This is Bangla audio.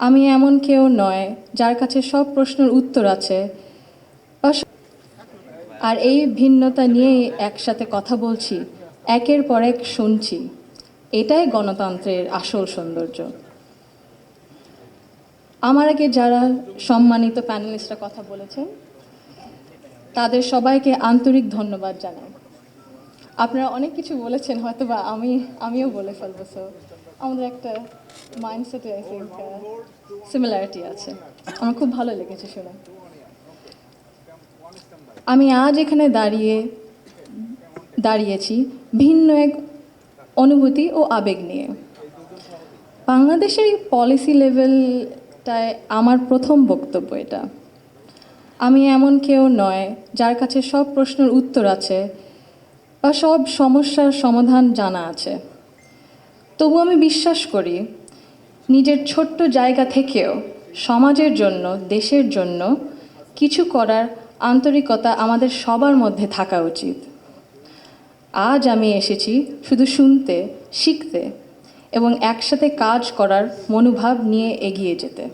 আমি এমন কেউ নয় যার কাছে সব প্রশ্নের উত্তর আছে আর এই ভিন্নতা নিয়েই একসাথে কথা বলছি, একের পর এক শুনছি। এটাই গণতন্ত্রের আসল সৌন্দর্য। আমার আগে যারা সম্মানিত প্যানেলিস্টরা কথা বলেছেন তাদের সবাইকে আন্তরিক ধন্যবাদ জানাই। আপনারা অনেক কিছু বলেছেন, হয়তো বা আমিও বলে ফেলবো। সো আমাদের একটা মাইন্ডসেটে আই থিঙ্ক সিমিলারিটি আছে। আমার খুব ভালো লেগেছে শুনে। আমি আজ এখানে দাঁড়িয়েছি ভিন্ন এক অনুভূতি ও আবেগ নিয়ে। বাংলাদেশের এই পলিসি লেভেলটায় আমার প্রথম বক্তব্য এটা। আমি এমন কেউ নয় যার কাছে সব প্রশ্নের উত্তর আছে বা সব সমস্যার সমাধান জানা আছে। তবু আমি বিশ্বাস করি নিজের ছোট্ট জায়গা থেকেও সমাজের জন্য, দেশের জন্য কিছু করার আন্তরিকতা আমাদের সবার মধ্যে থাকা উচিত। আজ আমি এসেছি শুধু শুনতে, শিখতে এবং একসাথে কাজ করার মনোভাব নিয়ে এগিয়ে যেতে।